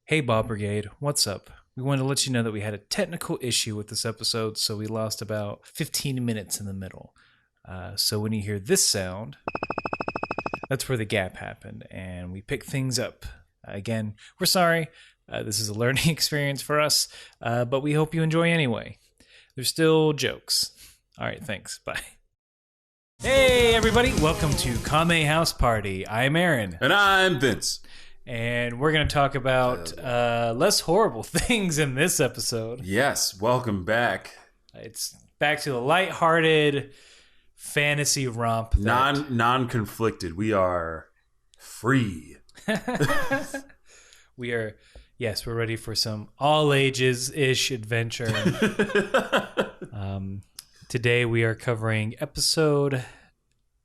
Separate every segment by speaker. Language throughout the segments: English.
Speaker 1: Hey, Ball Brigade, what's up? We wanted to let you know that we had a technical issue with this episode, so we lost about 15 minutes in the middle. So when you hear this sound, that's where the gap happened, and we picked things up. Again, we're sorry. This is a learning experience for us, but we hope you enjoy anyway. There's still jokes. All right, thanks. Bye. Hey, everybody. Welcome to Kame House Party. I'm Aaron.
Speaker 2: And I'm Vince.
Speaker 1: And we're going to talk about less horrible things in this episode.
Speaker 2: Yes, welcome back.
Speaker 1: It's back to the lighthearted fantasy romp.
Speaker 2: Non-conflicted. We are free.
Speaker 1: We're ready for some all-ages-ish adventure. Today we are covering episode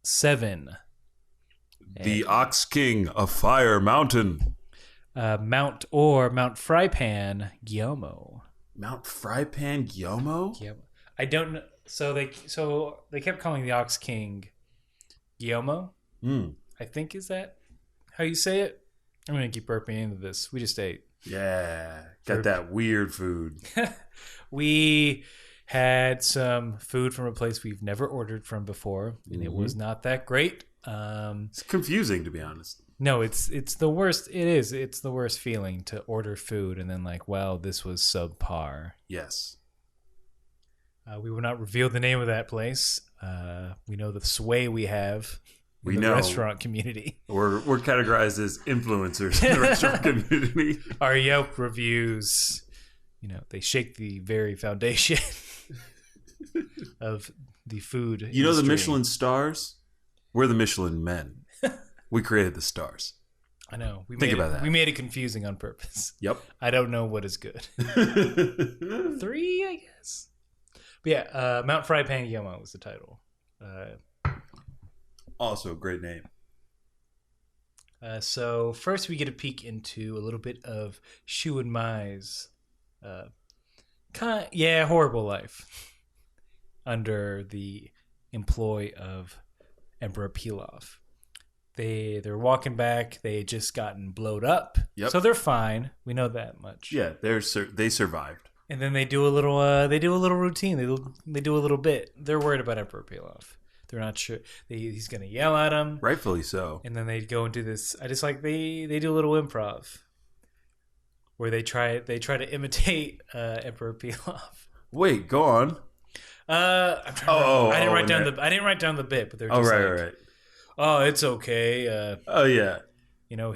Speaker 1: 7.
Speaker 2: The Ox King of Fire Mountain.
Speaker 1: Mount Frypan Gyomo.
Speaker 2: Mount Frypan Gyomo?
Speaker 1: I don't know. So they kept calling the Ox King Gyomo. I think, is that how you say it? I'm going to keep burping into this. We just ate.
Speaker 2: Yeah. Got that weird food.
Speaker 1: We had some food from a place we've never ordered from before, and it was not that great.
Speaker 2: It's confusing, to be honest.
Speaker 1: No, it's the worst. It is. It's the worst feeling to order food and then this was subpar.
Speaker 2: Yes.
Speaker 1: We will not reveal the name of that place. We know the sway we have in the restaurant community.
Speaker 2: We're categorized as influencers in the restaurant community.
Speaker 1: Our Yelp reviews, they shake the very foundation of the food industry.
Speaker 2: You know the Michelin stars? We're the Michelin men. We created the stars.
Speaker 1: I know.
Speaker 2: Think about that.
Speaker 1: We made it confusing on purpose.
Speaker 2: Yep.
Speaker 1: I don't know what is good. 3, I guess. But yeah, Mount Frypan Gyomo was the title.
Speaker 2: Also a great name.
Speaker 1: So first we get a peek into a little bit of Shu and Mai's horrible life under the employ of Emperor Pilaf. They're walking back. They had just gotten blowed up, so they're fine. We know that much.
Speaker 2: Yeah, they survived.
Speaker 1: And then they do a little routine. They do a little bit. They're worried about Emperor Pilaf. They're not sure he's going to yell at them.
Speaker 2: Rightfully so.
Speaker 1: And then they go into this. I just like they do a little improv where they try to imitate Emperor Pilaf.
Speaker 2: Wait, go on.
Speaker 1: I'm trying I didn't write down the bit, but they're just
Speaker 2: right.
Speaker 1: Oh, it's okay.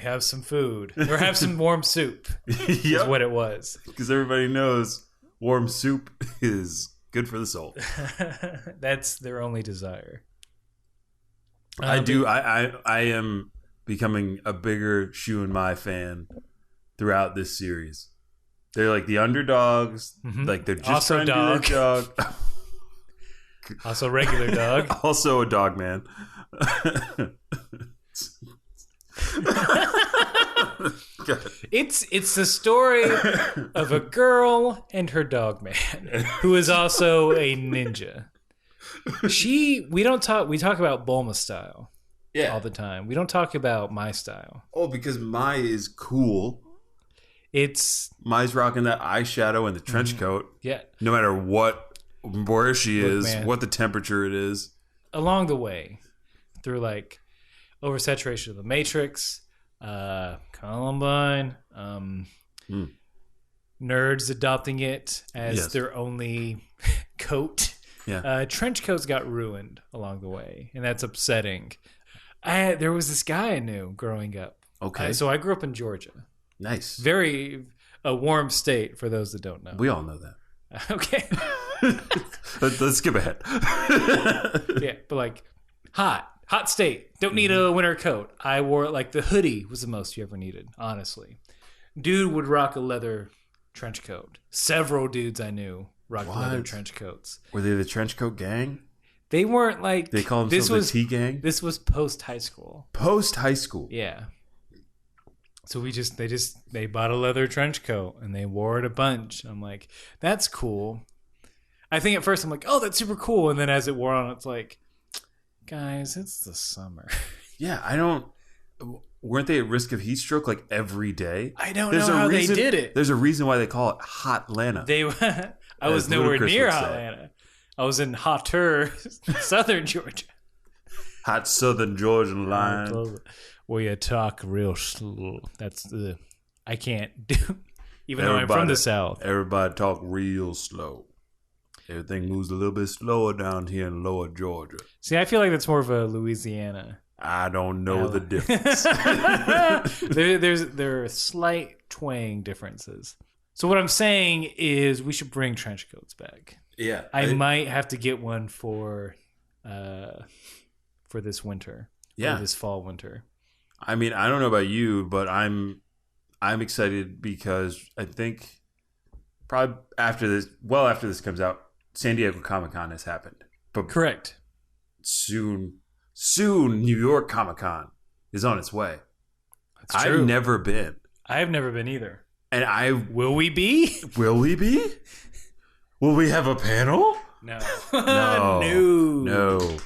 Speaker 1: Have some food or have some warm soup. Is what it was.
Speaker 2: Because everybody knows warm soup is good for the soul.
Speaker 1: That's their only desire.
Speaker 2: I am becoming a bigger Shu and Mai fan throughout this series. They're like the underdogs. Like they're just
Speaker 1: also
Speaker 2: trying to do their dog.
Speaker 1: Also regular dog.
Speaker 2: Also a dog man.
Speaker 1: It's the story of a girl and her dog man who is also a ninja. We talk about Bulma style all the time. We don't talk about my style.
Speaker 2: Oh, because Mai is cool. Mai's rocking that eyeshadow and the trench coat.
Speaker 1: Yeah.
Speaker 2: No matter where she is, what the temperature it is.
Speaker 1: Along the way, through oversaturation of the Matrix, Columbine, nerds adopting it as their only coat. Yeah. Trench coats got ruined along the way, and that's upsetting. There was this guy I knew growing up.
Speaker 2: Okay.
Speaker 1: So I grew up in Georgia.
Speaker 2: Nice.
Speaker 1: Very a warm state for those that don't know.
Speaker 2: We all know that.
Speaker 1: Okay.
Speaker 2: Let's skip ahead.
Speaker 1: Yeah, but hot state. Don't need a winter coat. I wore the hoodie was the most you ever needed, honestly. Dude would rock a leather trench coat. Several dudes I knew rocked leather trench coats.
Speaker 2: Were they the trench coat gang?
Speaker 1: They weren't
Speaker 2: They call themselves the T gang?
Speaker 1: This was post high school.
Speaker 2: Post high school.
Speaker 1: Yeah. So they bought a leather trench coat and they wore it a bunch. I'm like, that's cool. I think at first I'm like, oh, that's super cool. And then as it wore on, it's like, guys, it's the summer.
Speaker 2: Yeah, I don't. weren't they at risk of heat stroke like every day?
Speaker 1: I don't know how they did it.
Speaker 2: There's a reason why they call it Hot Atlanta.
Speaker 1: I was nowhere near Hot Atlanta. I was in hotter southern Georgia.
Speaker 2: Hot southern Georgian line.
Speaker 1: Where you talk real slow. I can't do, even though I'm from the South.
Speaker 2: Everybody talk real slow. Everything moves a little bit slower down here in lower Georgia.
Speaker 1: See, I feel like that's more of a Louisiana.
Speaker 2: I don't know the difference.
Speaker 1: There are slight twang differences. So what I'm saying is we should bring trench coats back.
Speaker 2: Yeah.
Speaker 1: I might have to get one for this winter.
Speaker 2: Yeah.
Speaker 1: Or this fall winter.
Speaker 2: I mean, I don't know about you, but I'm excited because I think probably after this comes out, San Diego Comic-Con has happened. But
Speaker 1: correct.
Speaker 2: Soon New York Comic-Con is on its way.
Speaker 1: That's true.
Speaker 2: I've never been.
Speaker 1: I've never been either.
Speaker 2: And
Speaker 1: will we be?
Speaker 2: Will we be? Will we have a panel?
Speaker 1: No.
Speaker 2: No.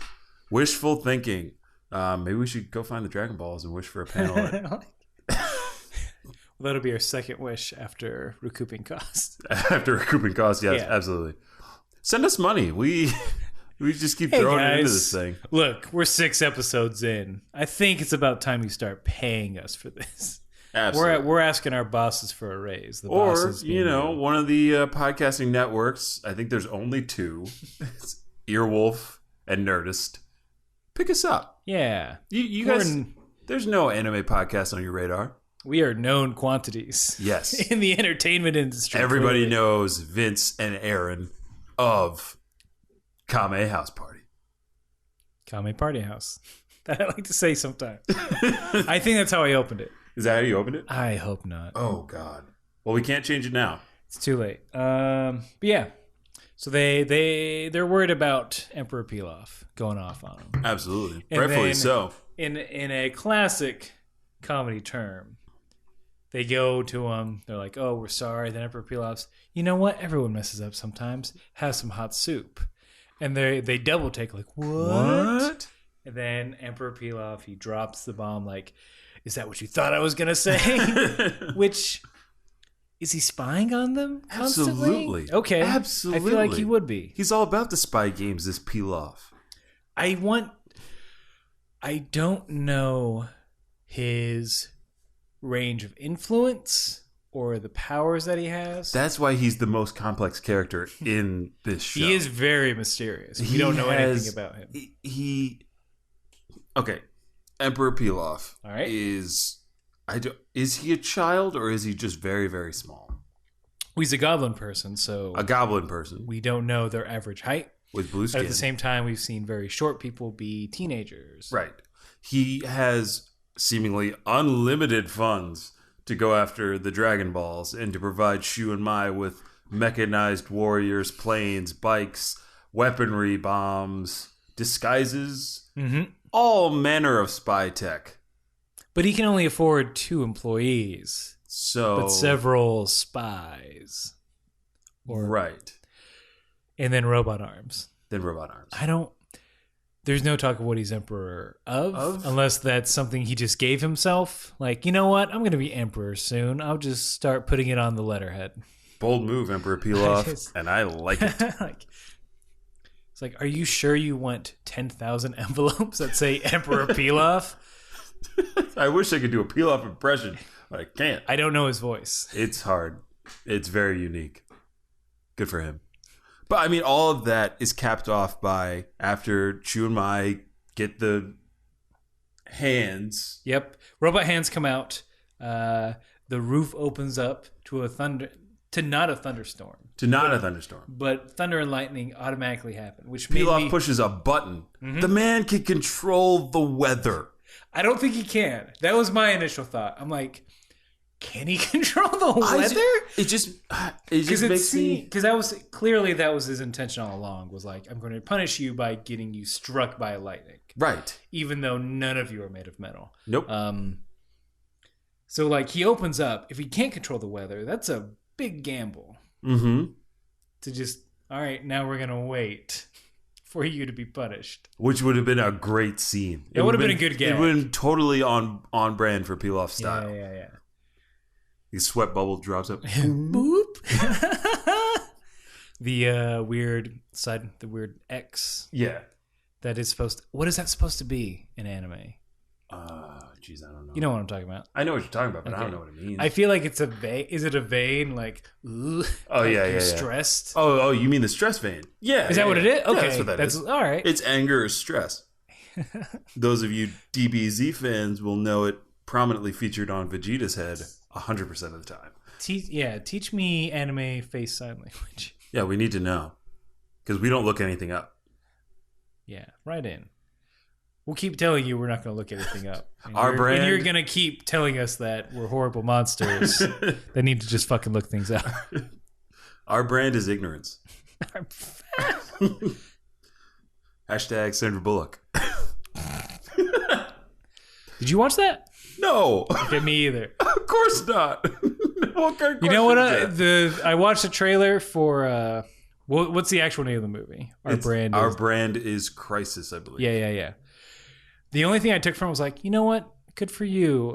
Speaker 2: Wishful thinking. Maybe we should go find the Dragon Balls and wish for a panel.
Speaker 1: Well, that'll be our second wish after recouping costs.
Speaker 2: After recouping costs, yes, yeah. Absolutely. Send us money. We just keep throwing it into this thing.
Speaker 1: Look, we're 6 episodes in. I think it's about time you start paying us for this.
Speaker 2: Absolutely.
Speaker 1: We're asking our bosses for a raise.
Speaker 2: One of the podcasting networks. I think there's only 2. It's Earwolf and Nerdist. Pick us up.
Speaker 1: Yeah.
Speaker 2: You guys, there's no anime podcast on your radar.
Speaker 1: We are known quantities.
Speaker 2: Yes.
Speaker 1: In the entertainment industry.
Speaker 2: Everybody knows Vince and Aaron of Kame House Party.
Speaker 1: Kame Party House. That I like to say sometimes. I think that's how I opened it.
Speaker 2: Is that how you opened it?
Speaker 1: I hope not.
Speaker 2: Oh, God. Well, we can't change it now.
Speaker 1: It's too late. But yeah. So they're worried about Emperor Pilaf going off on him.
Speaker 2: Absolutely. And rightfully so.
Speaker 1: In a classic comedy term, they go to him. They're like, "Oh, we're sorry." Then Emperor Pilaf's, "You know what? Everyone messes up sometimes. Have some hot soup." And they double take like, "What?" And then Emperor Pilaf, he drops the bomb like, "Is that what you thought I was gonna say?" Which, is he spying on them constantly?
Speaker 2: Absolutely.
Speaker 1: Okay.
Speaker 2: Absolutely.
Speaker 1: I feel like he would be.
Speaker 2: He's all about the spy games, this Pilaf.
Speaker 1: I don't know his range of influence or the powers that he has.
Speaker 2: That's why he's the most complex character in this show.
Speaker 1: He is very mysterious. We don't know anything about him.
Speaker 2: Okay. Emperor Pilaf.
Speaker 1: All right.
Speaker 2: Is he a child or is he just very, very small?
Speaker 1: Well, he's a goblin person, so
Speaker 2: a goblin person.
Speaker 1: We don't know their average height.
Speaker 2: With blue skin.
Speaker 1: But at the same time, we've seen very short people be teenagers.
Speaker 2: Right. He has seemingly unlimited funds to go after the Dragon Balls and to provide Shu and Mai with mechanized warriors, planes, bikes, weaponry, bombs, disguises, all manner of spy tech.
Speaker 1: But he can only afford 2 employees. But several spies.
Speaker 2: Right.
Speaker 1: And then robot arms. There's no talk of what he's emperor of, unless that's something he just gave himself. Like, you know what? I'm going to be emperor soon. I'll just start putting it on the letterhead.
Speaker 2: Bold move, Emperor Pilaf, and I like it.
Speaker 1: It's like, are you sure you want 10,000 envelopes that say Emperor Pilaf?
Speaker 2: I wish I could do a Pilaf impression, but I can't.
Speaker 1: I don't know his voice.
Speaker 2: It's hard. It's very unique. Good for him. But, I mean, all of that is capped off by after Chu and Mai get the hands.
Speaker 1: Yep. Robot hands come out. The roof opens up to not a thunderstorm. But thunder and lightning automatically happen. Which
Speaker 2: Pilaf pushes a button. Mm-hmm. The man can control the weather.
Speaker 1: I don't think he can. That was my initial thought. I'm like, can he control the weather?
Speaker 2: It just makes me...
Speaker 1: Because that was his intention all along, was like, I'm going to punish you by getting you struck by lightning.
Speaker 2: Right.
Speaker 1: Even though none of you are made of metal.
Speaker 2: Nope.
Speaker 1: So, like, he opens up. If he can't control the weather, that's a big gamble.
Speaker 2: Mm-hmm.
Speaker 1: To just, all right, now we're going to wait for you to be punished.
Speaker 2: Which would have been a great scene.
Speaker 1: It would have been a good gag.
Speaker 2: It would have been totally on brand for Pilaf style.
Speaker 1: Yeah.
Speaker 2: The sweat bubble drops up.
Speaker 1: Boop. The weird X.
Speaker 2: Yeah.
Speaker 1: That is supposed to... What is that supposed to be in anime?
Speaker 2: Jeez, I don't know.
Speaker 1: You know what I'm talking about.
Speaker 2: I know what you're talking about, but I don't know what it means.
Speaker 1: I feel like it's a vein. Is it a vein? Like, ooh,
Speaker 2: oh,
Speaker 1: like
Speaker 2: yeah,
Speaker 1: you're
Speaker 2: yeah.
Speaker 1: stressed?
Speaker 2: Oh, you mean the stress vein? Yeah.
Speaker 1: Is that what it is? Okay.
Speaker 2: Yeah, that's what that is.
Speaker 1: All right.
Speaker 2: It's anger or stress. Those of you DBZ fans will know it prominently featured on Vegeta's head 100% of the time.
Speaker 1: Teach me anime face sign language.
Speaker 2: Yeah, we need to know. Because we don't look anything up.
Speaker 1: Yeah, right in. We'll keep telling you we're not going to look anything up. And you're going to keep telling us that we're horrible monsters that need to just fucking look things up.
Speaker 2: Our brand is ignorance. Hashtag Sandra Bullock.
Speaker 1: Did you watch that?
Speaker 2: No.
Speaker 1: Okay, me either.
Speaker 2: Of course not. What kind of
Speaker 1: you know what?
Speaker 2: question
Speaker 1: I watched the trailer for... what's the actual name of the movie? Our brand
Speaker 2: is Crisis, I believe.
Speaker 1: Yeah. The only thing I took from it was like, you know what? Good for you.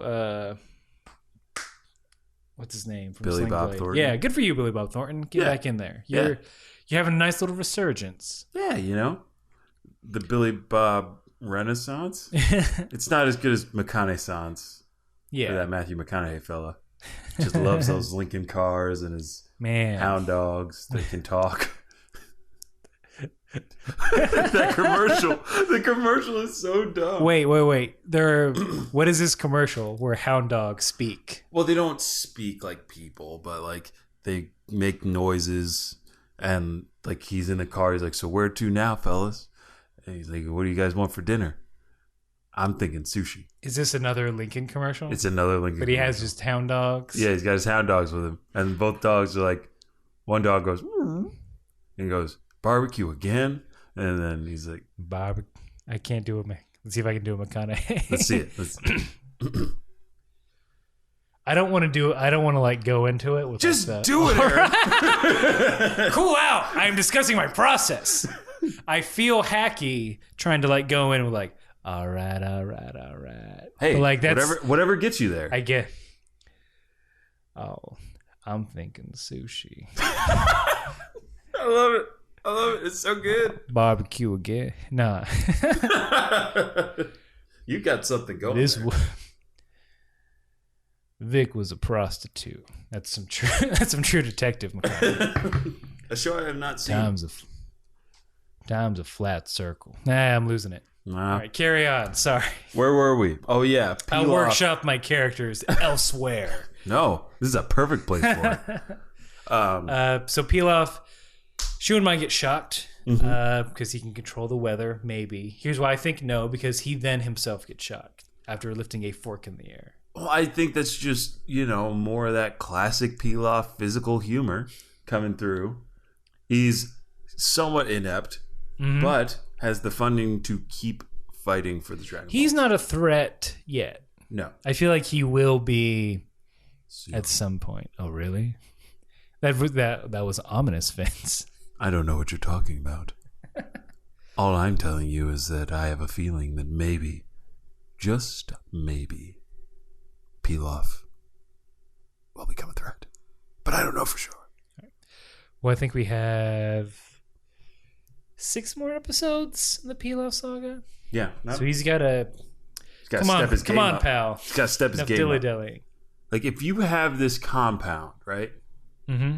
Speaker 1: What's his name? From
Speaker 2: Billy Bob Thornton.
Speaker 1: Yeah, good for you, Billy Bob Thornton. Get back in there. You're having a nice little resurgence.
Speaker 2: Yeah, the Billy Bob Renaissance. It's not as good as McConaiisance.
Speaker 1: Yeah,
Speaker 2: for that Matthew McConaughey fella. Just loves those Lincoln cars and his hound dogs that can talk. The commercial is so dumb.
Speaker 1: Wait. What is this commercial where hound dogs speak?
Speaker 2: Well, they don't speak like people, but like they make noises, and like he's in the car. He's like, "So where to now, fellas?" And he's like, "What do you guys want for dinner?" I'm thinking sushi.
Speaker 1: Is this another Lincoln commercial?
Speaker 2: It's another Lincoln.
Speaker 1: But he has just hound dogs.
Speaker 2: Yeah, he's got his hound dogs with him, and both dogs are like, one dog goes, and he goes, "Barbecue again," and then he's like,
Speaker 1: I can't do it. Let's see if I can do a McConaughey.
Speaker 2: Let's see it.
Speaker 1: I don't want to like go into it with
Speaker 2: just
Speaker 1: like
Speaker 2: do it, Aaron.
Speaker 1: Cool out. I'm discussing my process. I feel hacky trying to like go in with like, all right.
Speaker 2: Hey,
Speaker 1: but like that's
Speaker 2: whatever gets you there.
Speaker 1: I get. Oh, I'm thinking sushi.
Speaker 2: I love it. It's so good.
Speaker 1: Barbecue again. Nah.
Speaker 2: You got something going there.
Speaker 1: Vic was a prostitute. That's some true detective McConaughey.
Speaker 2: A show I have not seen.
Speaker 1: Time's a flat circle. Nah, I'm losing it.
Speaker 2: Nah.
Speaker 1: All right, carry on. Sorry.
Speaker 2: Where were we? Oh yeah,
Speaker 1: I'll workshop my characters elsewhere.
Speaker 2: No, this is a perfect place for it.
Speaker 1: So Pilaf, Shuin might get shocked because he can control the weather. Maybe. Here's why I think no, because he then himself gets shocked after lifting a fork in the air.
Speaker 2: Well, I think that's just more of that classic Pilaf physical humor coming through. He's somewhat inept, but has the funding to keep fighting for the Dragon Ball.
Speaker 1: He's not a threat yet.
Speaker 2: No.
Speaker 1: I feel like he will be at some point. Oh, really? That was ominous, Vince.
Speaker 2: I don't know what you're talking about. All I'm telling you is that I have a feeling that maybe, just maybe, Pilaf will become a threat. But I don't know for sure.
Speaker 1: Well, I think we have 6 more episodes in the Pilaf saga.
Speaker 2: Yeah.
Speaker 1: So he's got to
Speaker 2: step his game up.
Speaker 1: Pal.
Speaker 2: He's got to step his
Speaker 1: Enough
Speaker 2: game
Speaker 1: dilly-dillying.
Speaker 2: Like, if you have this compound, right?
Speaker 1: Mm-hmm.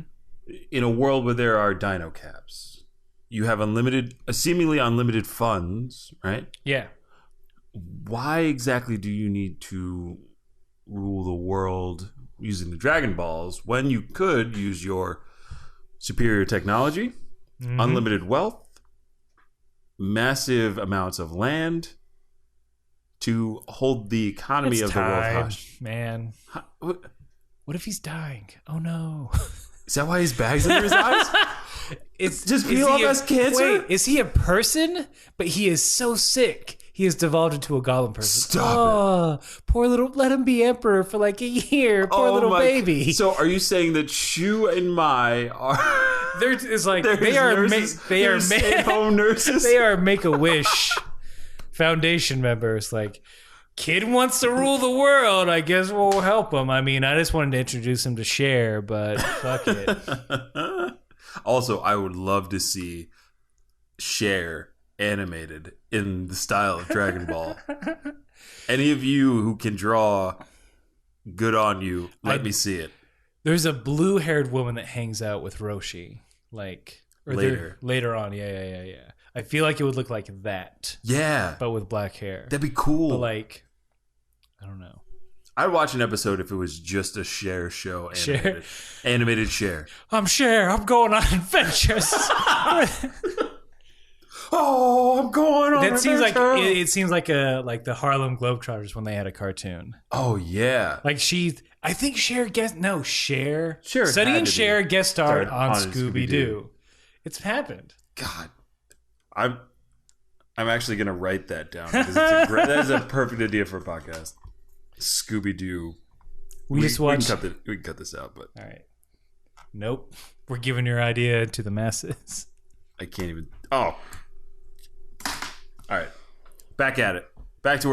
Speaker 2: In a world where there are dino caps, you have seemingly unlimited funds, right?
Speaker 1: Yeah.
Speaker 2: Why exactly do you need to rule the world using the Dragon Balls when you could use your superior technology, unlimited wealth, massive amounts of land to hold the economy of the world hostage?
Speaker 1: Man. What if he's dying? Oh no.
Speaker 2: Is that why his bag's under his eyes?
Speaker 1: It's
Speaker 2: just Pilaf has cancer?
Speaker 1: Wait, is he a person? But he is so sick. He has devolved into a goblin person.
Speaker 2: Stop
Speaker 1: it. Poor little, let him be emperor for like a year. Poor little baby.
Speaker 2: So are you saying that Shu and Mai are
Speaker 1: It's like
Speaker 2: There's
Speaker 1: they are
Speaker 2: nurses.
Speaker 1: they are
Speaker 2: There's stay-at-home nurses.
Speaker 1: they are Make-A-Wish Foundation members. Like, kid wants to rule the world. I guess we'll help him. I mean, I just wanted to introduce him to Cher, but fuck it.
Speaker 2: Also, I would love to see Cher animated in the style of Dragon Ball. Any of you who can draw, good on you. Let me see it.
Speaker 1: There's a blue-haired woman that hangs out with Roshi, like later on. Yeah. I feel like it would look like that.
Speaker 2: Yeah,
Speaker 1: but with black hair.
Speaker 2: That'd be cool.
Speaker 1: But like, I don't know.
Speaker 2: I'd watch an episode if it was just a Cher show animated. Animated Cher.
Speaker 1: I'm Cher. I'm going on adventures.
Speaker 2: Oh, I'm going on.
Speaker 1: That seems like it seems like the Harlem Globetrotters when they had a cartoon.
Speaker 2: Oh yeah,
Speaker 1: like I think Cher Cher.
Speaker 2: Sonny
Speaker 1: and Cher guest starred on Scooby Doo. It's happened.
Speaker 2: God, I'm actually gonna write that down because that is a perfect idea for a podcast. Scooby Doo.
Speaker 1: We just watched.
Speaker 2: We can cut this out, but
Speaker 1: all right. Nope, we're giving your idea to the masses.
Speaker 2: I can't even. Oh. All right, back at it. Back to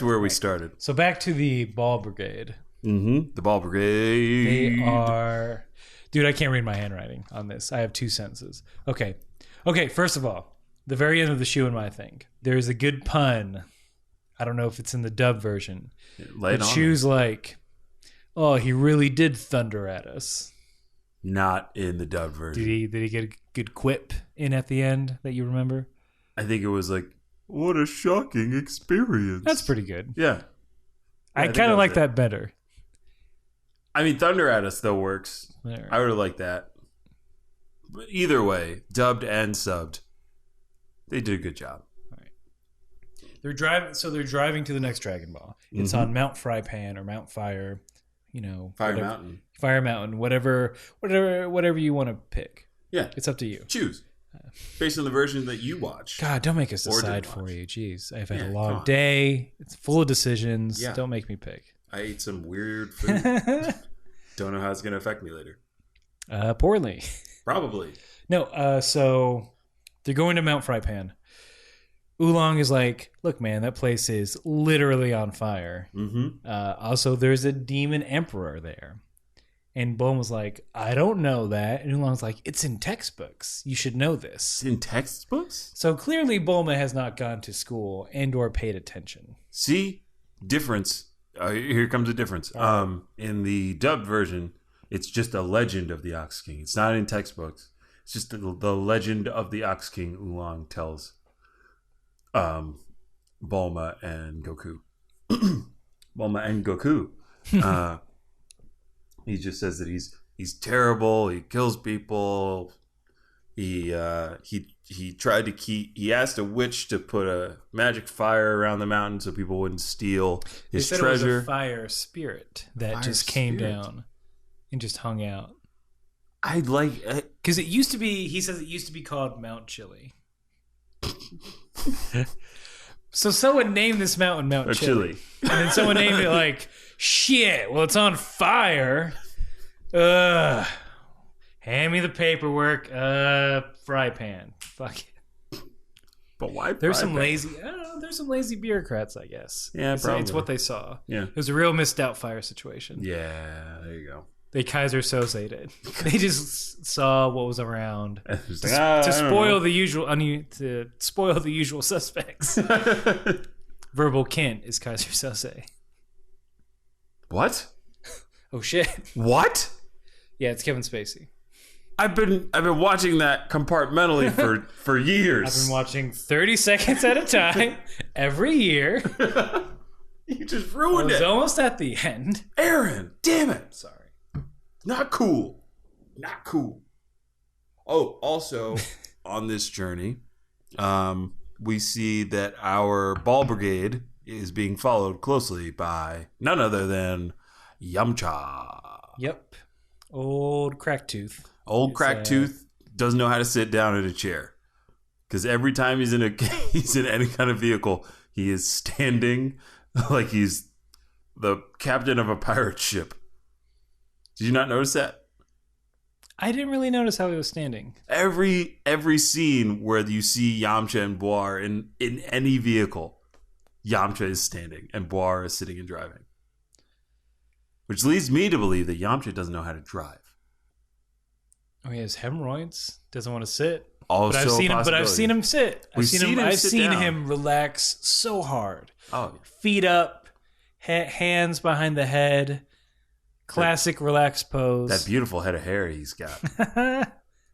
Speaker 2: where we started.
Speaker 1: So back to the Ball Brigade.
Speaker 2: Mm-hmm. The Ball Brigade.
Speaker 1: They are, dude. I can't read my handwriting on this. I have 2 sentences. Okay. First of all, the very end of the shoe in my thing. There's a good pun. I don't know if it's in the dub version.
Speaker 2: Lay it on.
Speaker 1: Shoe's like, oh, he really did thunder at us.
Speaker 2: Not in the dub version.
Speaker 1: Did he get a good quip in at the end that you remember?
Speaker 2: I think it was like, what a shocking experience.
Speaker 1: That's pretty good.
Speaker 2: Yeah.
Speaker 1: I kind of like that better.
Speaker 2: I mean, thunder at us though works.
Speaker 1: There.
Speaker 2: I would have liked that. But either way, dubbed and subbed, they did a good job.
Speaker 1: All right. They're driving to the next Dragon Ball. It's on Mount Frypan or Mount Fire, Fire Mountain, whatever you want to pick.
Speaker 2: Yeah,
Speaker 1: it's up to you.
Speaker 2: Choose based on the version that you watch.
Speaker 1: God, don't make us decide for you. Jeez, I've had a long day. It's full of decisions. Yeah. Don't make me pick.
Speaker 2: I ate some weird food. Don't know how it's going to affect me later.
Speaker 1: Poorly.
Speaker 2: Probably.
Speaker 1: No. So they're going to Mount Frypan. Oolong is like, look, man, that place is literally on fire. Mm-hmm. Also, there's a demon emperor there. And Bulma's like, I don't know that. And Oolong's like, it's in textbooks. You should know this.
Speaker 2: In textbooks?
Speaker 1: So clearly Bulma has not gone to school and or paid attention.
Speaker 2: See? Difference. Here comes a difference. In the dubbed version, it's just a legend of the Ox King. It's not in textbooks. It's just the legend of the Ox King Oolong tells Bulma and Goku. Bulma and Goku. He just says that he's terrible. He kills people. He tried to he asked a witch to put a magic fire around the mountain so people wouldn't steal his treasure.
Speaker 1: It was a fire spirit that just came down and just hung out.
Speaker 2: I like
Speaker 1: because it used to be. He says it used to be called Mount Chili. So someone named this mountain Mount Chili. And then someone named it like, shit, well, it's on fire. Hand me the paperwork. Frypan. Fuck it.
Speaker 2: But why
Speaker 1: there's some lazy, I don't know, there's some lazy bureaucrats, I guess.
Speaker 2: Yeah, probably.
Speaker 1: It's what they saw.
Speaker 2: Yeah.
Speaker 1: It was a real Miss Doubtfire situation.
Speaker 2: Yeah, there you go.
Speaker 1: They Kaiser Soze did. They just saw what was around to spoil the usual suspects. Verbal Kent is Kaiser Soze.
Speaker 2: What?
Speaker 1: Oh shit!
Speaker 2: What?
Speaker 1: Yeah, it's Kevin Spacey.
Speaker 2: I've been watching that compartmentally for years.
Speaker 1: I've been watching 30 seconds at a time every year.
Speaker 2: You just ruined it.
Speaker 1: It's almost at the end.
Speaker 2: Aaron, damn it!
Speaker 1: Sorry.
Speaker 2: Not cool. Not cool. Oh, also, on this journey, we see that our Ball Brigade is being followed closely by none other than Yamcha.
Speaker 1: Yep. Old Cracktooth.
Speaker 2: Old Cracktooth doesn't know how to sit down in a chair. Because every time he's in any kind of vehicle, he is standing like he's the captain of a pirate ship. Did you not notice that?
Speaker 1: I didn't really notice how he was standing.
Speaker 2: Every scene where you see Yamcha and Boar in any vehicle, Yamcha is standing and Boar is sitting and driving. Which leads me to believe that Yamcha doesn't know how to drive.
Speaker 1: Oh, he has hemorrhoids. Doesn't want to sit.
Speaker 2: Also,
Speaker 1: but I've seen him sit. I've seen him relax so hard.
Speaker 2: Oh,
Speaker 1: feet up, hands behind the head, classic relaxed pose.
Speaker 2: That beautiful head of hair he's got.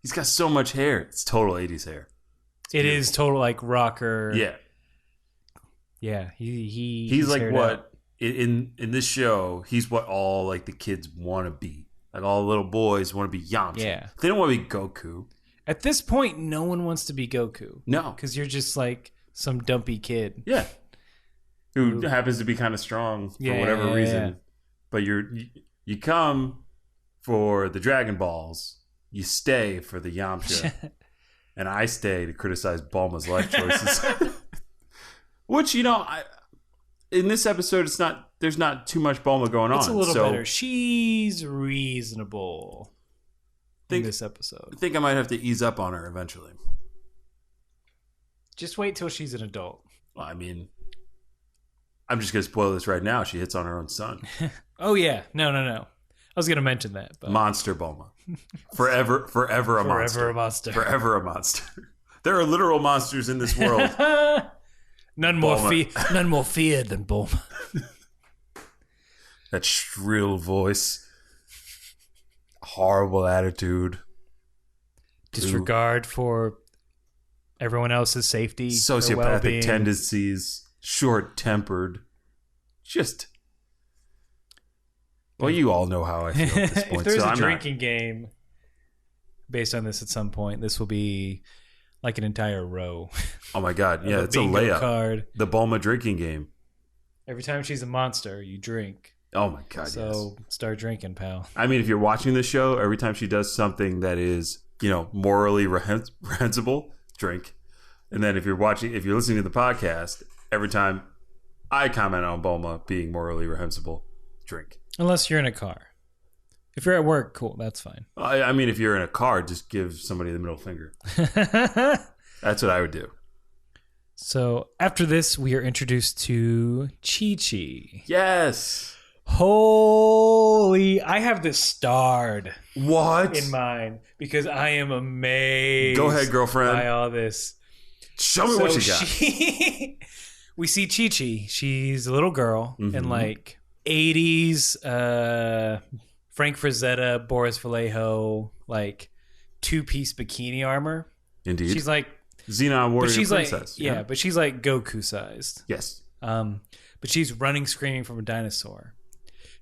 Speaker 2: He's got so much hair. It's total 80s hair.
Speaker 1: It is total like rocker.
Speaker 2: Yeah,
Speaker 1: yeah.
Speaker 2: He's like what out. in this show. He's what all like the kids want to be. Like all the little boys want to be Yamcha.
Speaker 1: Yeah,
Speaker 2: they don't want to be Goku.
Speaker 1: At this point, no one wants to be Goku.
Speaker 2: No.
Speaker 1: Because you're just like some dumpy kid.
Speaker 2: Yeah. Who happens to be kind of strong for whatever reason. Yeah. But you come for the Dragon Balls. You stay for the Yamcha. And I stay to criticize Bulma's life choices. Which, in this episode, there's not too much Bulma going on.
Speaker 1: It's a little better. She's reasonable. In this episode.
Speaker 2: I think I might have to ease up on her eventually.
Speaker 1: Just wait till she's an adult.
Speaker 2: Well, I mean, I'm just going to spoil this right now. She hits on her own son.
Speaker 1: Oh, yeah. No. I was going to mention that. But...
Speaker 2: Monster Bulma. Forever a monster.
Speaker 1: Forever a monster.
Speaker 2: Forever a monster. There are literal monsters in this world.
Speaker 1: None more feared than Bulma.
Speaker 2: That shrill voice. Horrible attitude.
Speaker 1: Disregard for everyone else's safety.
Speaker 2: Sociopathic tendencies. Short-tempered. Just... Well, you all know how I feel at this point.
Speaker 1: If there's a drinking game based on this at some point, this will be like an entire row.
Speaker 2: Oh my god, yeah, it's a layup.
Speaker 1: Card.
Speaker 2: The Bulma drinking game.
Speaker 1: Every time she's a monster, you drink.
Speaker 2: Oh my god,
Speaker 1: so
Speaker 2: yes.
Speaker 1: Start drinking, pal.
Speaker 2: I mean, if you're watching the show, every time she does something that is, morally reprehensible, drink. And then if you're listening to the podcast, every time I comment on Bulma being morally reprehensible, drink.
Speaker 1: Unless you're in a car. If you're at work, cool, that's fine.
Speaker 2: I mean, if you're in a car, just give somebody the middle finger. That's what I would do.
Speaker 1: So after this, we are introduced to Chichi.
Speaker 2: Yes.
Speaker 1: Holy, I have this starred.
Speaker 2: What?
Speaker 1: In mind because I am amazed.
Speaker 2: Go ahead, girlfriend.
Speaker 1: By all this.
Speaker 2: Show me what you got.
Speaker 1: We see Chichi. She's a little girl in like 80s Frank Frazetta, Boris Vallejo, like two-piece bikini armor.
Speaker 2: Indeed.
Speaker 1: She's like
Speaker 2: Xenon warrior princess.
Speaker 1: Like, but she's like Goku sized.
Speaker 2: Yes.
Speaker 1: But she's running screaming from a dinosaur.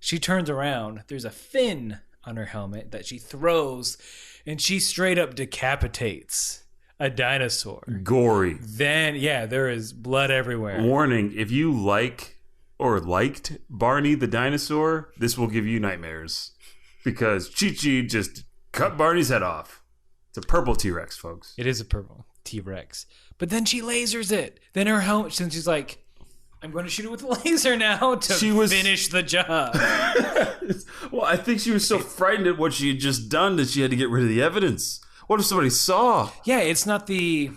Speaker 1: She turns around. There's a fin on her helmet that she throws, and she straight up decapitates a dinosaur.
Speaker 2: Gory.
Speaker 1: Then, there is blood everywhere.
Speaker 2: Warning, if you like or liked Barney the dinosaur, this will give you nightmares. Because Chi-Chi just cut Barney's head off. It's a purple T-Rex, folks.
Speaker 1: It is a purple T-Rex. But then she lasers it. Then her helmet, since she's like, I'm going to shoot it with a laser now to finish the job.
Speaker 2: Well, I think she was so frightened at what she had just done that she had to get rid of the evidence. What if somebody saw?
Speaker 1: Yeah, it's not the...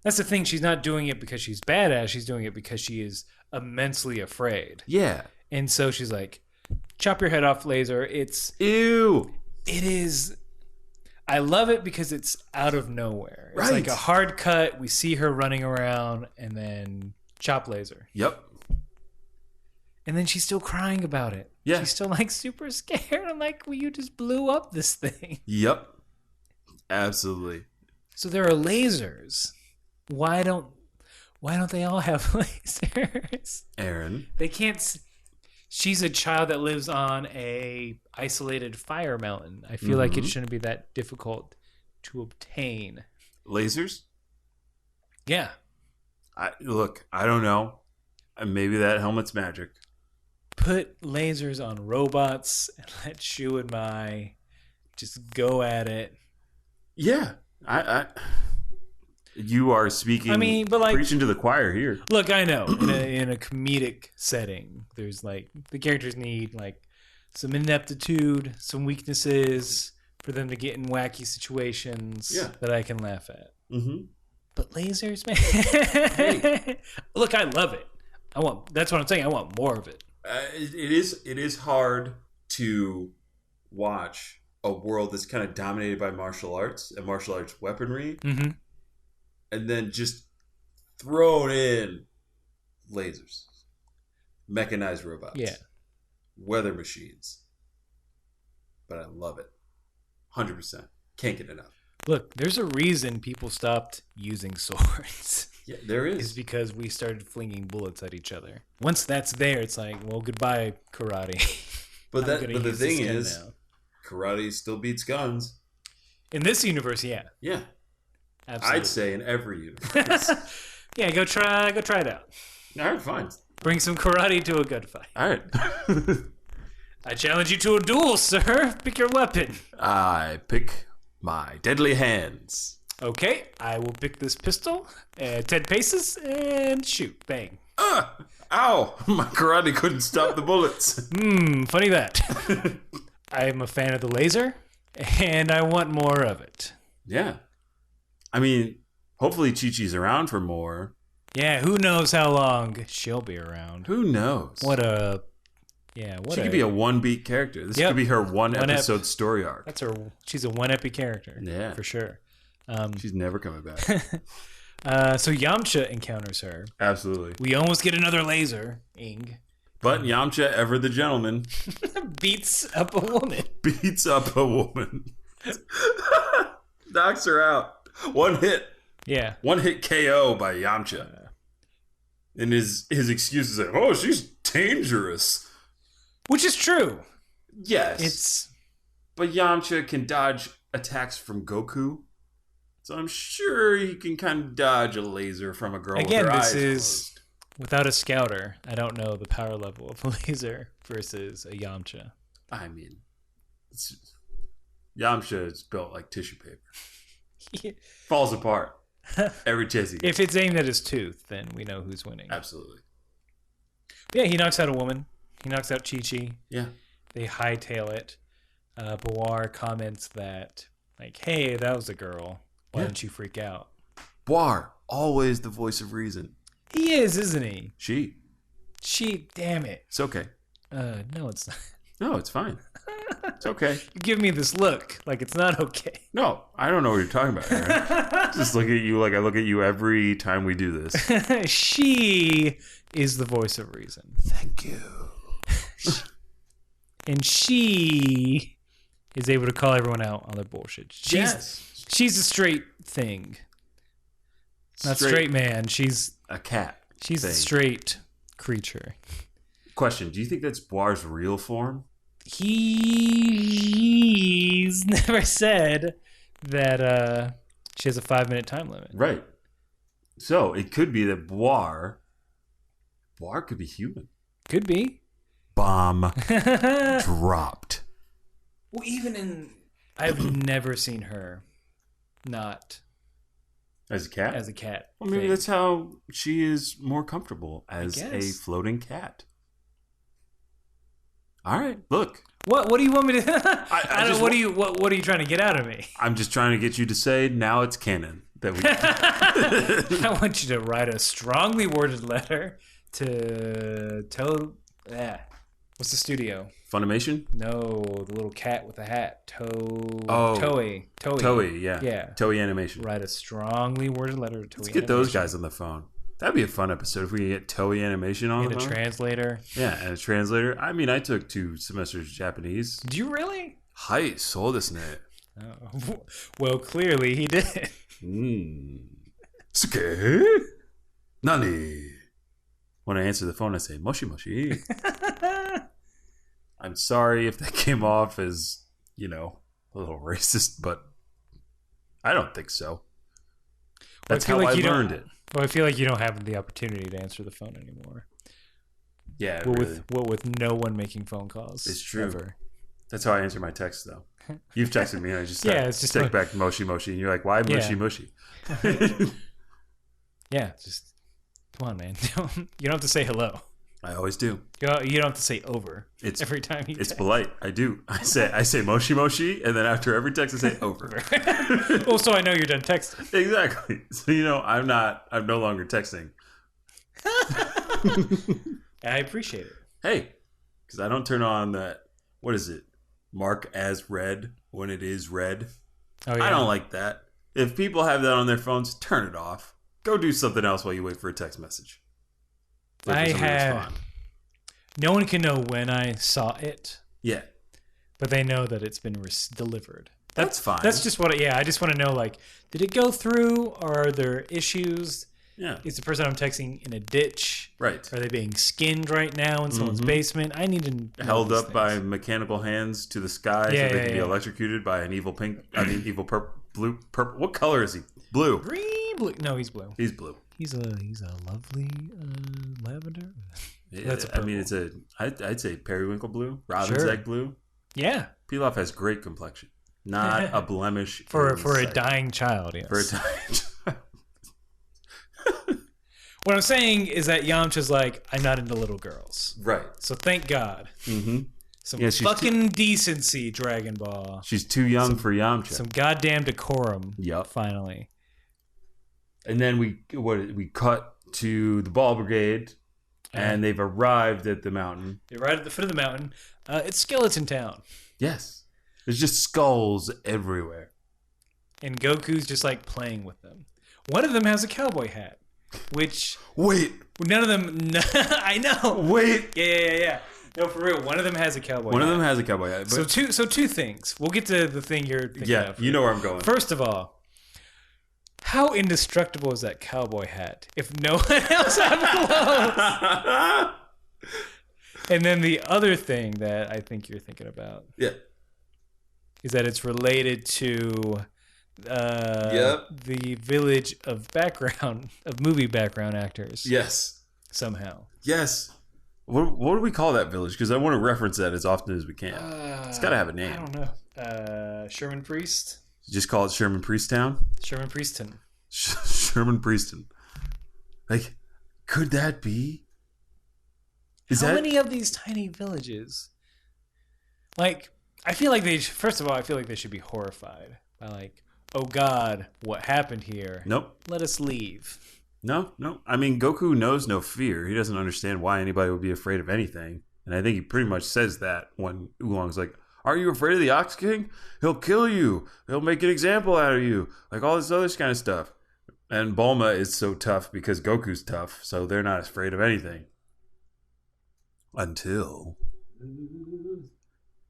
Speaker 1: That's the thing. She's not doing it because she's badass. She's doing it because she is immensely afraid.
Speaker 2: Yeah.
Speaker 1: And so she's like, chop your head off, laser. It's...
Speaker 2: Ew.
Speaker 1: It is... I love it because it's out of nowhere. It's
Speaker 2: right.
Speaker 1: like a hard cut. We see her running around and then chop laser.
Speaker 2: Yep.
Speaker 1: And then she's still crying about it.
Speaker 2: Yeah.
Speaker 1: She's still like super scared. I'm like, well, you just blew up this thing.
Speaker 2: Yep. Absolutely.
Speaker 1: So there are lasers. Why don't they all have lasers?
Speaker 2: Aaron.
Speaker 1: They can't. She's a child that lives on a isolated fire mountain. I feel like it shouldn't be that difficult to obtain.
Speaker 2: Lasers?
Speaker 1: Yeah.
Speaker 2: I don't know. Maybe that helmet's magic.
Speaker 1: Put lasers on robots and let Shu and Mai just go at it.
Speaker 2: Yeah. You are speaking, preaching to the choir here.
Speaker 1: Look, I know, in a comedic setting, there's like, the characters need like some ineptitude, some weaknesses for them to get in wacky situations that I can laugh at.
Speaker 2: Mm-hmm.
Speaker 1: But lasers, man. Hey. Look, I love it. That's what I'm saying. I want more of it.
Speaker 2: It is hard to watch a world that's kind of dominated by martial arts and martial arts weaponry,
Speaker 1: mm-hmm.
Speaker 2: and then just thrown in lasers, mechanized robots, weather machines. But I love it. 100%. Can't get enough.
Speaker 1: Look, there's a reason people stopped using swords.
Speaker 2: Yeah, there is.
Speaker 1: It's because we started flinging bullets at each other. Once that's there, it's like, well, goodbye, karate.
Speaker 2: But the thing is, karate still beats guns.
Speaker 1: In this universe, yeah.
Speaker 2: Yeah.
Speaker 1: Absolutely.
Speaker 2: I'd say in every universe.
Speaker 1: Yeah, go try it out.
Speaker 2: All right, fine.
Speaker 1: Bring some karate to a gunfight.
Speaker 2: All right.
Speaker 1: I challenge you to a duel, sir. Pick your weapon.
Speaker 2: I pick my deadly hands.
Speaker 1: Okay, I will pick this pistol, 10 paces, and shoot. Bang.
Speaker 2: Ow! My karate couldn't stop the bullets.
Speaker 1: Funny that. I am a fan of the laser, and I want more of it.
Speaker 2: Yeah. I mean, hopefully Chi-Chi's around for more.
Speaker 1: Yeah, who knows how long she'll be around.
Speaker 2: Who knows?
Speaker 1: She
Speaker 2: could be a one-beat character. This could be her one episode story arc.
Speaker 1: That's her. She's a one epic character.
Speaker 2: Yeah.
Speaker 1: For sure.
Speaker 2: She's never coming back.
Speaker 1: So Yamcha encounters her.
Speaker 2: Absolutely.
Speaker 1: We almost get another laser, Ing.
Speaker 2: But Yamcha, ever the gentleman,
Speaker 1: beats up a woman.
Speaker 2: Knocks her out. One hit.
Speaker 1: Yeah.
Speaker 2: One hit KO by Yamcha. And his excuse is like, oh, she's dangerous.
Speaker 1: Which is true.
Speaker 2: Yes. But Yamcha can dodge attacks from Goku. So I'm sure he can kind of dodge a laser from a girl with her eyes closed.
Speaker 1: Without a scouter. I don't know the power level of a laser versus a Yamcha.
Speaker 2: I mean, Yamcha is built like tissue paper. Falls apart every chase he gets.
Speaker 1: If it's aimed at his tooth, then we know who's winning.
Speaker 2: Absolutely.
Speaker 1: Yeah, he knocks out a woman. He knocks out Chi-Chi.
Speaker 2: Yeah. They
Speaker 1: hightail it. Bawar comments that, like, hey, that was a girl. Why didn't you freak out?
Speaker 2: Bawar, always the voice of reason.
Speaker 1: He is, isn't he?
Speaker 2: She,
Speaker 1: damn it.
Speaker 2: It's okay.
Speaker 1: No, it's not.
Speaker 2: No, it's fine. It's okay.
Speaker 1: You give me this look like it's not okay.
Speaker 2: No, I don't know what you're talking about, Aaron. Just look at you like I look at you every time we do this.
Speaker 1: She is the voice of reason.
Speaker 2: Thank you.
Speaker 1: And she is able to call everyone out on their bullshit. She's a straight thing. Not straight man. She's
Speaker 2: a cat.
Speaker 1: She's a straight creature.
Speaker 2: Question: do you think that's Boar's real form?
Speaker 1: He's never said that she has a 5-minute time limit.
Speaker 2: Right. So it could be that Boar could be human.
Speaker 1: Could be.
Speaker 2: Bomb dropped.
Speaker 1: Well, I've never seen her not
Speaker 2: as a cat.
Speaker 1: As a cat.
Speaker 2: Well, maybe that's how she is more comfortable as a floating cat. All right, look.
Speaker 1: What do you want me to? What are you trying to get out of me?
Speaker 2: I'm just trying to get you to say now it's canon that we.
Speaker 1: I want you to write a strongly worded letter to what's the studio?
Speaker 2: Funimation?
Speaker 1: No, the little cat with the hat.
Speaker 2: Toei, yeah. Toei Animation.
Speaker 1: Write a strongly worded letter to Toei.
Speaker 2: Let's get those guys on the phone. That'd be a fun episode if we could get Toei Animation on the phone.
Speaker 1: And a translator.
Speaker 2: Yeah, and a translator. I mean, I took 2 semesters of Japanese.
Speaker 1: Did you really?
Speaker 2: Hai, so desu ne.
Speaker 1: Oh. Well, clearly he did.
Speaker 2: Suke? Nani? When I answer the phone, I say, moshi moshi. I'm sorry if that came off as, a little racist, but I don't think so. That's how I learned it.
Speaker 1: Well, I feel like you don't have the opportunity to answer the phone anymore.
Speaker 2: Yeah,
Speaker 1: with no one making phone calls.
Speaker 2: It's true.
Speaker 1: Ever.
Speaker 2: That's how I answer my texts, though. You've texted me, and I just stick back moshi moshi, and you're like, why mushy mushy?
Speaker 1: Yeah, just come on, man. You don't have to say hello.
Speaker 2: I always do.
Speaker 1: You don't have to say over every time you
Speaker 2: It's
Speaker 1: text.
Speaker 2: polite. I do. I say moshi moshi, and then after every text I say over.
Speaker 1: Well, so I know you're done texting.
Speaker 2: Exactly. So I'm no longer texting.
Speaker 1: I appreciate it.
Speaker 2: Hey, because I don't turn on that, what is it? Mark as read when it is read.
Speaker 1: Oh, yeah.
Speaker 2: I don't like that. If people have that on their phones, turn it off. Go do something else while you wait for a text message. Wait for somebody to respond.
Speaker 1: No one can know when I saw it.
Speaker 2: Yeah.
Speaker 1: But they know that it's been delivered.
Speaker 2: That's fine.
Speaker 1: That's just what, I just want to know, like, did it go through? Or are there issues?
Speaker 2: Yeah.
Speaker 1: Is the person I'm texting in a ditch?
Speaker 2: Right.
Speaker 1: Are they being skinned right now in someone's basement? I need to know
Speaker 2: held
Speaker 1: these
Speaker 2: up
Speaker 1: things.
Speaker 2: by mechanical hands to the sky so they can be electrocuted by an evil evil purple. What color is he? Blue.
Speaker 1: Green, blue. No, he's blue.
Speaker 2: He's blue.
Speaker 1: He's a lovely lavender.
Speaker 2: Yeah,
Speaker 1: That's a purple.
Speaker 2: I'd say periwinkle blue, robin's egg blue.
Speaker 1: Yeah.
Speaker 2: Pilaf has great complexion. Not a blemish.
Speaker 1: For a dying child, yes.
Speaker 2: For a dying child.
Speaker 1: What I'm saying is that Yamcha's like, I'm not into little girls.
Speaker 2: Right.
Speaker 1: So thank God.
Speaker 2: Mm-hmm.
Speaker 1: Some fucking decency, Dragon Ball.
Speaker 2: She's too young for Yamcha.
Speaker 1: Some goddamn decorum.
Speaker 2: Yep.
Speaker 1: Finally.
Speaker 2: And then we cut to the Ball Brigade, and they've arrived at the mountain.
Speaker 1: They arrived at the foot of the mountain. It's Skeleton Town.
Speaker 2: Yes. There's just skulls everywhere.
Speaker 1: And Goku's just like playing with them. One of them has a cowboy hat, which...
Speaker 2: Wait.
Speaker 1: None of them... I know.
Speaker 2: Wait.
Speaker 1: Yeah. No, for real. One of them has a cowboy hat.
Speaker 2: One of them has a cowboy hat.
Speaker 1: But... So two things. We'll get to the thing you're thinking of.
Speaker 2: Yeah, you know where I'm going.
Speaker 1: First of all, how indestructible is that cowboy hat if no one else has clothes? And then the other thing that I think you're thinking about is that it's related to the village of movie background actors.
Speaker 2: Yes.
Speaker 1: Somehow.
Speaker 2: Yes. What do we call that village? Because I want to reference that as often as we can. It's got to have a name.
Speaker 1: I don't know. Sherman Priest?
Speaker 2: Just call it Sherman Priest Town?
Speaker 1: Sherman Prieston.
Speaker 2: Sherman Prieston. Like, could that be?
Speaker 1: How many of these tiny villages? Like, I feel like they should be horrified by like, oh God, what happened here?
Speaker 2: Nope.
Speaker 1: Let us leave.
Speaker 2: No. I mean, Goku knows no fear. He doesn't understand why anybody would be afraid of anything. And I think he pretty much says that when Oolong's like, are you afraid of the Ox King? He'll kill you. He'll make an example out of you. Like all this other kind of stuff. And Bulma is so tough because Goku's tough. So they're not afraid of anything. Until...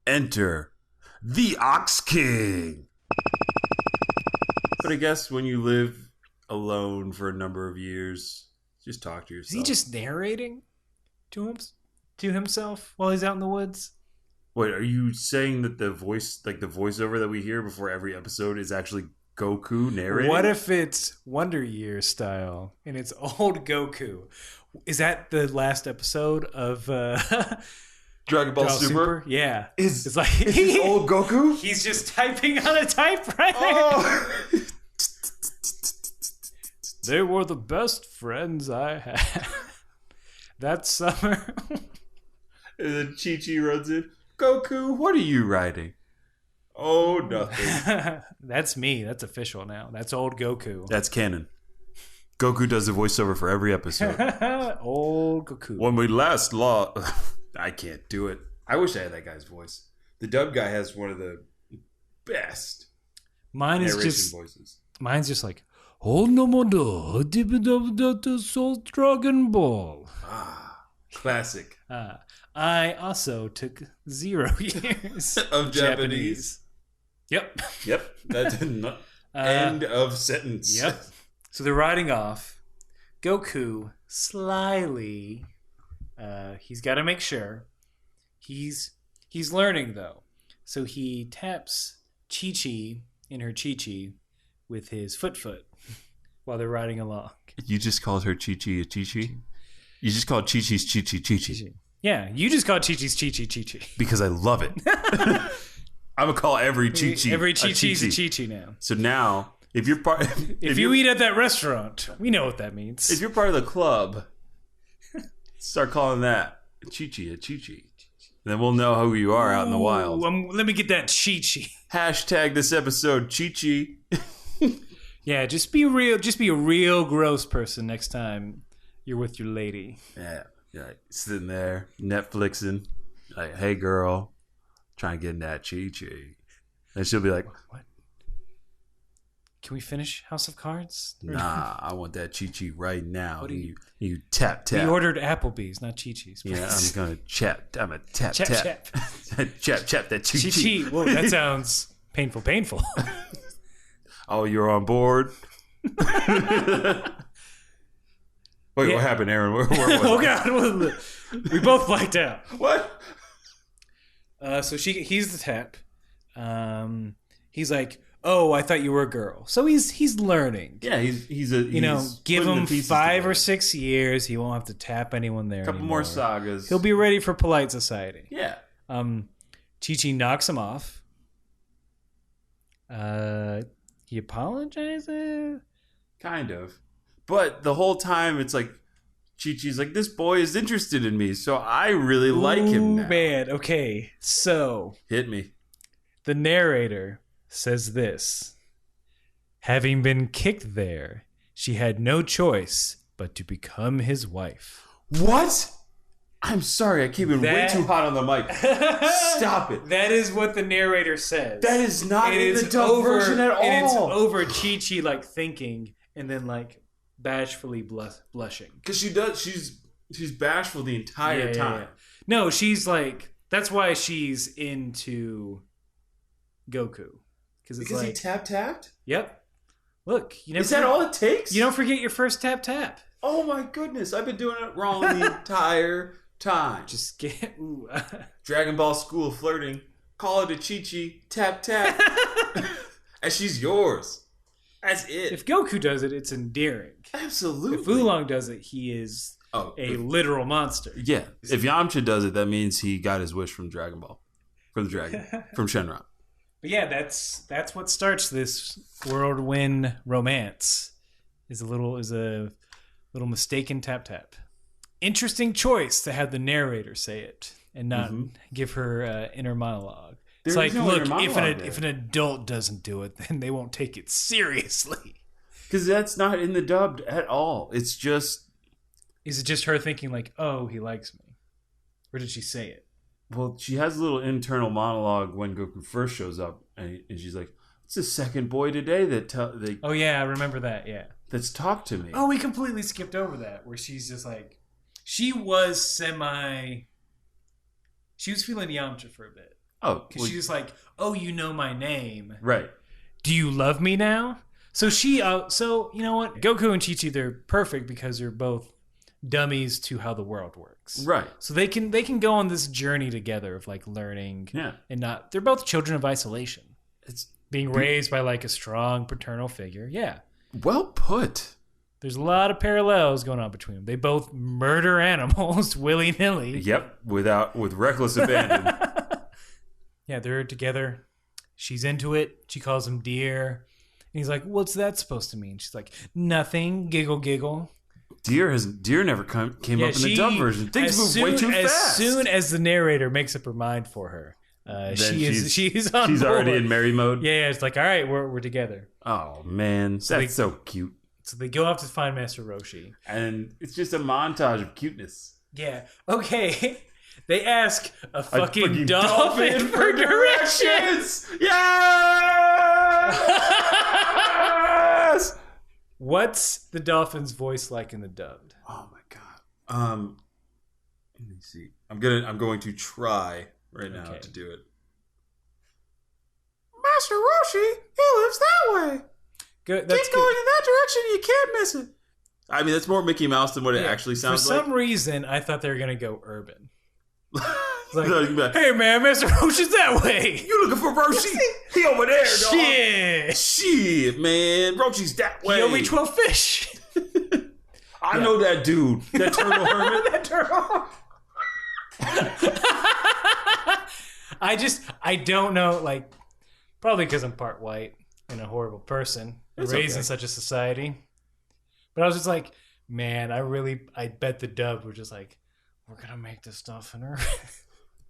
Speaker 2: enter the Ox King. But I guess when you live alone for a number of years, just talk to yourself.
Speaker 1: Is he just narrating to himself while he's out in the woods?
Speaker 2: Wait, are you saying that the voice, like the voiceover that we hear before every episode, is actually Goku narrating?
Speaker 1: What if it's Wonder Years style and it's old Goku? Is that the last episode of
Speaker 2: Dragon Ball Super?
Speaker 1: Yeah.
Speaker 2: Is
Speaker 1: this
Speaker 2: old Goku?
Speaker 1: He's just typing on a typewriter.
Speaker 2: Oh.
Speaker 1: They were the best friends I had that summer.
Speaker 2: And then Chichi runs in. Goku, what are you writing? Oh, nothing.
Speaker 1: That's me. That's official now. That's old Goku.
Speaker 2: That's canon. Goku does a voiceover for every episode.
Speaker 1: Old Goku.
Speaker 2: When we last I can't do it. I wish I had that guy's voice. The dub guy has one of the best narration voices.
Speaker 1: Mine's just like, oh no more Soul Dragon Ball.
Speaker 2: Ah, classic.
Speaker 1: I also took 0 years
Speaker 2: of Japanese.
Speaker 1: Yep.
Speaker 2: That didn't end of sentence.
Speaker 1: Yep. So they're riding off. Goku slyly, he's got to make sure he's learning though. So he taps Chichi in her Chichi with his foot while they're riding along. You
Speaker 2: just called her Chichi a Chichi? You just called Chichi's Chichi.
Speaker 1: Yeah, you just called Chichi's Chichi.
Speaker 2: Because I love it. I'm going to call every Chichi
Speaker 1: Every Chichi's a Chichi now.
Speaker 2: So now, if you're part...
Speaker 1: if you eat at that restaurant, we know what that means.
Speaker 2: If you're part of the club, Start calling that chichi a chichi. Then we'll know who you are out in the wild.
Speaker 1: Let me get that chichi.
Speaker 2: Hashtag this episode chichi.
Speaker 1: Yeah, just be real. Just be a real gross person next time you're with your lady.
Speaker 2: Yeah, you're like sitting there Netflixing, like, "Hey girl, trying to get in that chichi," and she'll be like,
Speaker 1: "What? Can we finish House of Cards?"
Speaker 2: "Nah, I want that chichi right now."
Speaker 1: What do you
Speaker 2: tap.
Speaker 1: We ordered Applebee's, not Chi-Chi's.
Speaker 2: Yeah, I'm gonna chap. I'm a tap.
Speaker 1: Chap.
Speaker 2: Chap that chichi.
Speaker 1: Chi-Chi. Whoa, that sounds painful.
Speaker 2: Oh, you're on board? Wait, what happened, Aaron? Where was
Speaker 1: Oh, God. We both blacked out.
Speaker 2: What?
Speaker 1: So he's the tap. He's like, "Oh, I thought you were a girl." So he's learning.
Speaker 2: Yeah, he's
Speaker 1: give him 5 or 6 years. He won't have to tap anyone there.
Speaker 2: A couple
Speaker 1: anymore.
Speaker 2: more sagas.
Speaker 1: He'll be ready for polite society.
Speaker 2: Yeah.
Speaker 1: Chi-Chi knocks him off. He apologizes.
Speaker 2: Kind of. But the whole time it's like Chi-Chi's like, "This boy is interested in me, so I really like him now."
Speaker 1: Man, okay. So
Speaker 2: hit me.
Speaker 1: The narrator says this: having been kicked there, she had no choice but to become his wife.
Speaker 2: What? I'm sorry, I keep it way too hot on the mic. Stop it.
Speaker 1: That is what the narrator says.
Speaker 2: That is not in the dub version at all.
Speaker 1: And it's over Chi-Chi like thinking and then like bashfully blushing.
Speaker 2: Because she does. She's bashful the entire time.
Speaker 1: Yeah. No, she's like, that's why she's into Goku. Because
Speaker 2: like, he tapped?
Speaker 1: Yep. Look,
Speaker 2: is that all it takes?
Speaker 1: You don't forget your first tap.
Speaker 2: Oh my goodness, I've been doing it wrong the entire time.
Speaker 1: Just get
Speaker 2: Dragon Ball School of Flirting. Call it a Chi-Chi. Tap. And she's yours. That's it.
Speaker 1: If Goku does it, it's endearing.
Speaker 2: Absolutely.
Speaker 1: If Oolong does it, he is a literal monster.
Speaker 2: Yeah. If Yamcha does it, that means he got his wish from Dragon Ball. From the dragon. From Shenron.
Speaker 1: But yeah, that's what starts this whirlwind romance. Is a little mistaken tap. Interesting choice to have the narrator say it and not give her inner monologue. It's like, look, if an adult doesn't do it, then they won't take it seriously.
Speaker 2: Because that's not in the dubbed at all. It's just...
Speaker 1: Is it just her thinking like, "Oh, he likes me"? Or did she say it?
Speaker 2: Well, she has a little internal monologue when Goku first shows up. And she's like, "It's the second boy today that
Speaker 1: Oh, yeah, I remember that, yeah.
Speaker 2: That's talked to me."
Speaker 1: Oh, we completely skipped over that, where she's just like... She was feeling Yamcha for a bit.
Speaker 2: Oh.
Speaker 1: Because she was like, "Oh, you know my name.
Speaker 2: Right.
Speaker 1: Do you love me now?" So so you know what? Goku and Chi-Chi, they're perfect because they're both dummies to how the world works.
Speaker 2: Right.
Speaker 1: So they can go on this journey together of like learning.
Speaker 2: Yeah.
Speaker 1: And they're both children of isolation.
Speaker 2: It's
Speaker 1: being raised by like a strong paternal figure. Yeah.
Speaker 2: Well put.
Speaker 1: There's a lot of parallels going on between them. They both murder animals willy-nilly.
Speaker 2: Yep, with reckless abandon.
Speaker 1: Yeah, they're together. She's into it. She calls him dear. And he's like, "What's that supposed to mean?" She's like, "Nothing." Giggle.
Speaker 2: Deer never came up in the dub version. Things move way too fast.
Speaker 1: As soon as the narrator makes up her mind for her, she's on board.
Speaker 2: Already in Mary mode.
Speaker 1: Yeah, it's like, all right, we're together.
Speaker 2: Oh man, that's so cute.
Speaker 1: So they go off to find Master Roshi,
Speaker 2: and it's just a montage of cuteness.
Speaker 1: Yeah. Okay. They ask a fucking dolphin for directions.
Speaker 2: Yes.
Speaker 1: What's the dolphin's voice like in the dubbed?
Speaker 2: Oh my god. Let me see. I'm going to try right now to do it. Master Roshi, he lives that way.
Speaker 1: Good.
Speaker 2: Keep going in that direction. You can't miss it. I mean, that's more Mickey Mouse than what it actually sounds like.
Speaker 1: For some reason, I thought they were going to go urban. It's like, "Hey, man, Mr. Roshi's that way.
Speaker 2: You looking for Roshi? He over there, dog.
Speaker 1: Shit.
Speaker 2: Shit, man. Roshi's that way.
Speaker 1: He owe me 12 fish.
Speaker 2: I know that dude. That turtle hermit.
Speaker 1: That turtle. I don't know, like, probably because I'm part white and a horrible person raised in such a society. But I was just like, man, I bet the dub were just like, we're gonna make this stuff in her.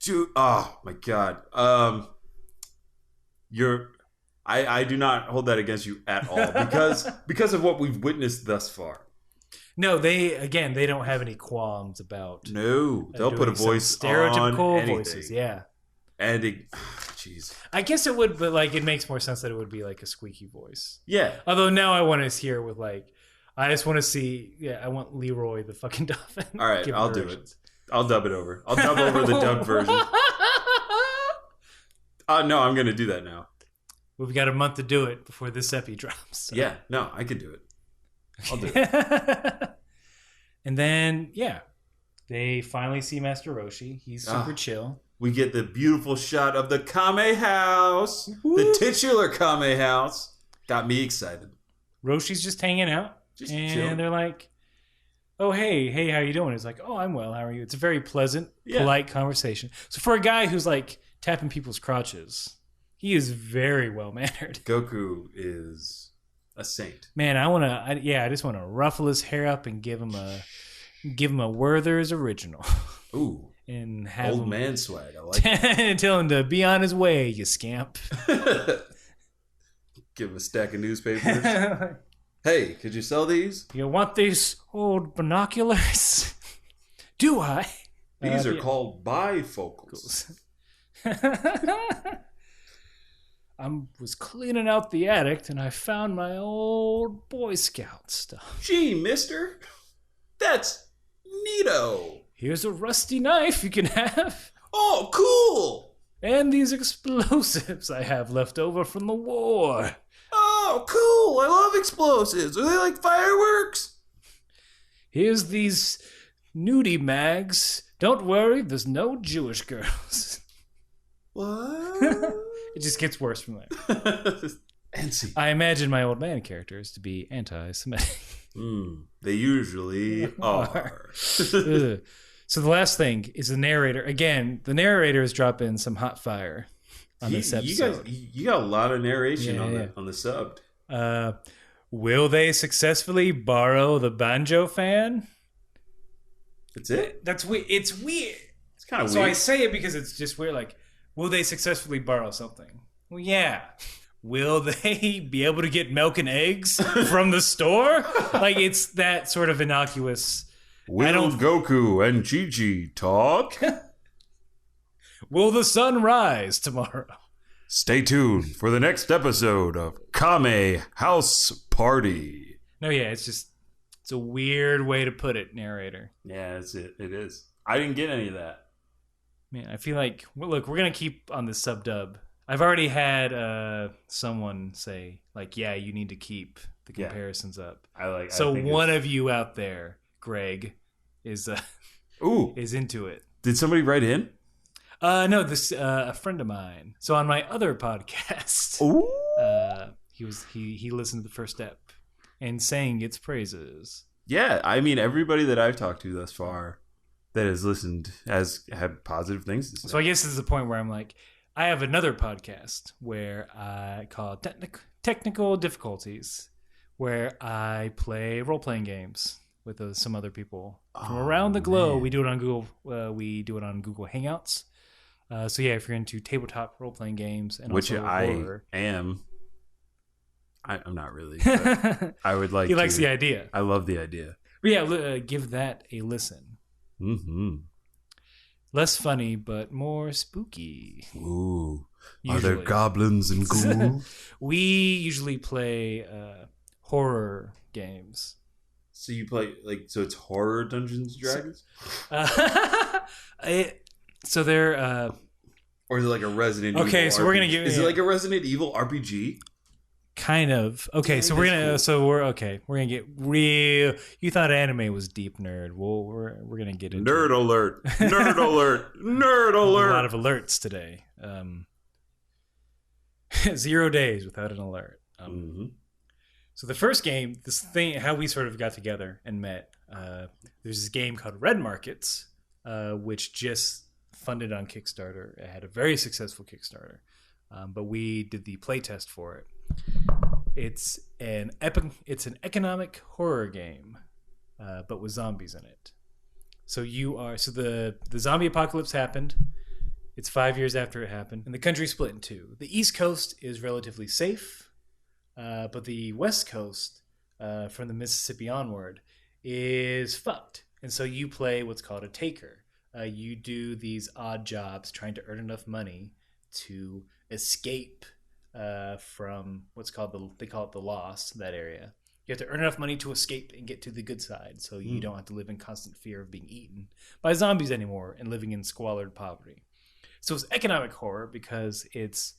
Speaker 2: Dude, oh my god. I do not hold that against you at all because of what we've witnessed thus far.
Speaker 1: No, they don't have any qualms about.
Speaker 2: No, they'll put a voice
Speaker 1: stereotypical
Speaker 2: on anything.
Speaker 1: voices, yeah.
Speaker 2: And jeez,
Speaker 1: I guess it would, but like it makes more sense that it would be like a squeaky voice.
Speaker 2: Yeah.
Speaker 1: Although now I want to hear with like, I just want to see. Yeah, I want Leroy the fucking dolphin.
Speaker 2: All right, I'll do it. I'll dub it over. I'll dub over the dubbed version. No, I'm gonna do that now.
Speaker 1: We've got a month to do it before this epi drops. So.
Speaker 2: Yeah, no, I can do it. I'll do it.
Speaker 1: And then, yeah, they finally see Master Roshi. He's super chill.
Speaker 2: We get the beautiful shot of the Kame house. Woo! The titular Kame house. Got me excited.
Speaker 1: Roshi's just hanging out. Just chilling. They're like, oh, hey, how you doing? He's like, oh, I'm well. How are you? It's a very pleasant, polite conversation. So for a guy who's like tapping people's crotches, he is very well-mannered.
Speaker 2: Goku is a saint.
Speaker 1: Man, I just want to ruffle his hair up and give him a Werther's original.
Speaker 2: Ooh.
Speaker 1: And have
Speaker 2: old man swag. I like it.
Speaker 1: And tell him to be on his way, you scamp.
Speaker 2: Give him a stack of newspapers. Hey, could you sell these?
Speaker 1: You want these old binoculars? Do I?
Speaker 2: These are called bifocals.
Speaker 1: I was cleaning out the attic and I found my old Boy Scout stuff.
Speaker 2: Gee, mister. That's neato.
Speaker 1: Here's a rusty knife you can have.
Speaker 2: Oh, cool.
Speaker 1: And these explosives I have left over from the war.
Speaker 2: Oh, cool. I love explosives. Are they like fireworks?
Speaker 1: Here's these nudie mags. Don't worry, there's no Jewish girls.
Speaker 2: What?
Speaker 1: It just gets worse from there. I imagine my old man characters to be anti-Semitic.
Speaker 2: They usually are.
Speaker 1: So the last thing is the narrator. Again, the narrator is dropping some hot fire on this episode.
Speaker 2: You got a lot of narration on the subbed.
Speaker 1: Will they successfully borrow the banjo fan?
Speaker 2: That's it?
Speaker 1: That's weird. It's weird.
Speaker 2: It's kind of weird.
Speaker 1: So I say it because it's just weird. Like, will they successfully borrow something? Well, yeah. Will they be able to get milk and eggs from the store? Like, it's that sort of innocuous.
Speaker 2: Will Goku and Chichi talk?
Speaker 1: Will the sun rise tomorrow?
Speaker 2: Stay tuned for the next episode of Kame House Party.
Speaker 1: No, yeah, it's a weird way to put it, narrator.
Speaker 2: Yeah, that's it. It is. I didn't get any of that.
Speaker 1: Man, I feel like, look, we're going to keep on this sub-dub. I've already had someone say, like, yeah, you need to keep the comparisons up. So one of you out there, Greg, is into it.
Speaker 2: Did somebody write in?
Speaker 1: No, this a friend of mine. So on my other podcast, he listened to the first step and sang its praises.
Speaker 2: Yeah, I mean, everybody that I've talked to thus far that has listened has had positive things to say.
Speaker 1: So I guess this is the point where I'm like, I have another podcast where I call it Technical Difficulties, where I play role-playing games with some other people from around the globe. Man. We do it on Google. We do it on Google Hangouts. So yeah, if you're into tabletop role-playing games and
Speaker 2: which
Speaker 1: also horror,
Speaker 2: am. I'm not really. But I would like.
Speaker 1: He likes the idea.
Speaker 2: I love the idea.
Speaker 1: But yeah, give that a listen.
Speaker 2: Mm-hmm.
Speaker 1: Less funny, but more spooky.
Speaker 2: Ooh. Usually. Are there goblins and ghouls?
Speaker 1: We usually play horror games.
Speaker 2: So you play, so it's horror Dungeons & Dragons?
Speaker 1: So they're...
Speaker 2: or is it like a Resident Evil
Speaker 1: Okay, so
Speaker 2: RPG?
Speaker 1: we're going to give...
Speaker 2: Is it like a Resident Evil RPG?
Speaker 1: Kind of. Okay, so we're gonna. Cool. So we're gonna get real. You thought anime was deep, nerd. Well, we're gonna get into
Speaker 2: nerd alert. Nerd alert. Nerd alert.
Speaker 1: A lot of alerts today. 0 days without an alert. So the first game, how we sort of got together and met. There's this game called Red Markets, which just funded on Kickstarter. It had a very successful Kickstarter, but we did the playtest for it. It's an economic horror game, but with zombies in it. So the zombie apocalypse happened. It's 5 years after it happened, and the country split in two. The East Coast is relatively safe, but the West Coast, from the Mississippi onward, is fucked. And so you play what's called a taker. You do these odd jobs trying to earn enough money to escape from what's called they call it the loss, that area. You have to earn enough money to escape and get to the good side, so you don't have to live in constant fear of being eaten by zombies anymore and living in squalid poverty. So it's economic horror because it's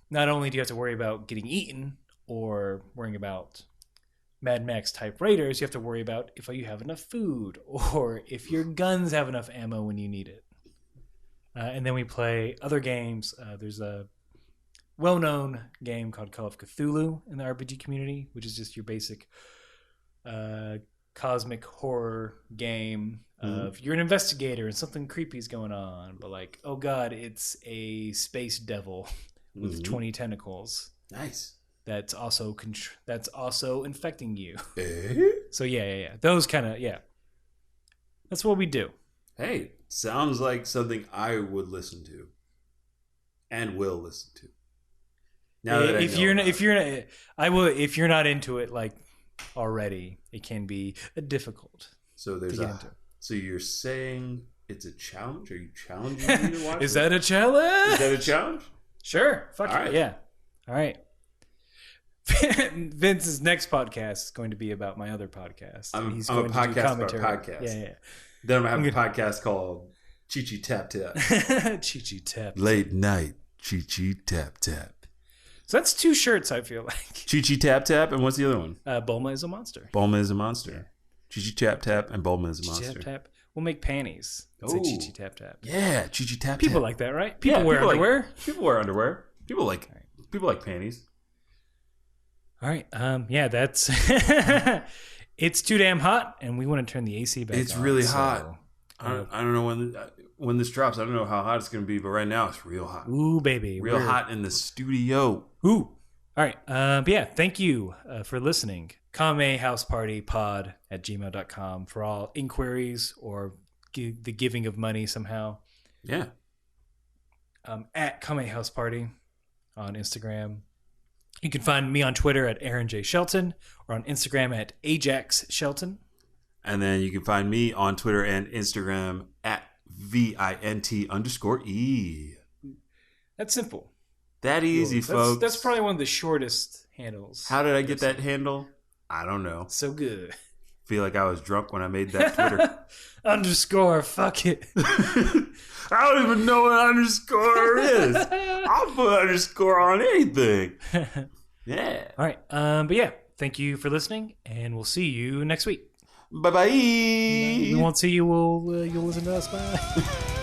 Speaker 1: not only do you have to worry about getting eaten or worrying about Mad Max type raiders, you have to worry about if you have enough food or if your guns have enough ammo when you need it. And then we play other games. There's a well-known game called Call of Cthulhu in the RPG community, which is just your basic cosmic horror game of you're an investigator and something creepy is going on, but like, oh god, it's a space devil with 20 tentacles.
Speaker 2: Nice.
Speaker 1: That's also infecting you.
Speaker 2: Eh?
Speaker 1: So yeah. Those kind of, yeah. That's what we do.
Speaker 2: Hey, sounds like something I would listen to and will listen to. Now that
Speaker 1: if you're not into it like already, it can be difficult.
Speaker 2: So so you're saying it's a challenge? Are you challenging me to watch
Speaker 1: Is that a challenge?
Speaker 2: Is that a challenge?
Speaker 1: Sure. Fuck
Speaker 2: All
Speaker 1: it.
Speaker 2: right.
Speaker 1: Yeah. All right. Vince's next podcast is going to be about my other podcast.
Speaker 2: I'm
Speaker 1: going
Speaker 2: a
Speaker 1: to do
Speaker 2: podcast
Speaker 1: commentary.
Speaker 2: about podcasts.
Speaker 1: Yeah.
Speaker 2: Then I'm going to have a podcast called Chichi Tap Tap.
Speaker 1: Chichi Tap.
Speaker 2: Late night Chichi Tap Tap.
Speaker 1: So that's 2 shirts, I feel like.
Speaker 2: Chichi Tap Tap, and what's the other one?
Speaker 1: Bulma is a monster.
Speaker 2: Bulma is a monster. Yeah. Chichi Tap Tap and Bulma is a monster.
Speaker 1: Chichi Tap Tap. We'll make panties. Say Chichi Tap Tap.
Speaker 2: Yeah, Chichi Tap Tap.
Speaker 1: People like that, right? People wear underwear.
Speaker 2: People wear underwear. People like panties.
Speaker 1: All right. Yeah, that's it's too damn hot, and we want to turn the AC back on.
Speaker 2: It's really hot. I don't know when this drops. I don't know how hot it's going to be, but right now it's real hot.
Speaker 1: Ooh, baby.
Speaker 2: Real hot in the studio.
Speaker 1: Ooh. All right. But yeah, thank you for listening. Kame House Party Pod at gmail.com for all inquiries or the giving of money somehow.
Speaker 2: Yeah.
Speaker 1: At Kame House Party on Instagram. You can find me on Twitter at Aaron J. Shelton or on Instagram at Ajax Shelton.
Speaker 2: And then you can find me on Twitter and Instagram at VINT_E.
Speaker 1: That's simple.
Speaker 2: That easy, folks.
Speaker 1: That's probably one of the shortest handles.
Speaker 2: How did I get that handle? I don't know.
Speaker 1: So good.
Speaker 2: Feel like I was drunk when I made that Twitter.
Speaker 1: _ fuck it.
Speaker 2: I don't even know what underscore is. I'll put underscore on anything. Yeah.
Speaker 1: All right. But yeah, thank you for listening, and we'll see you next week.
Speaker 2: Bye-bye.
Speaker 1: We won't see you. You'll listen to us. Bye.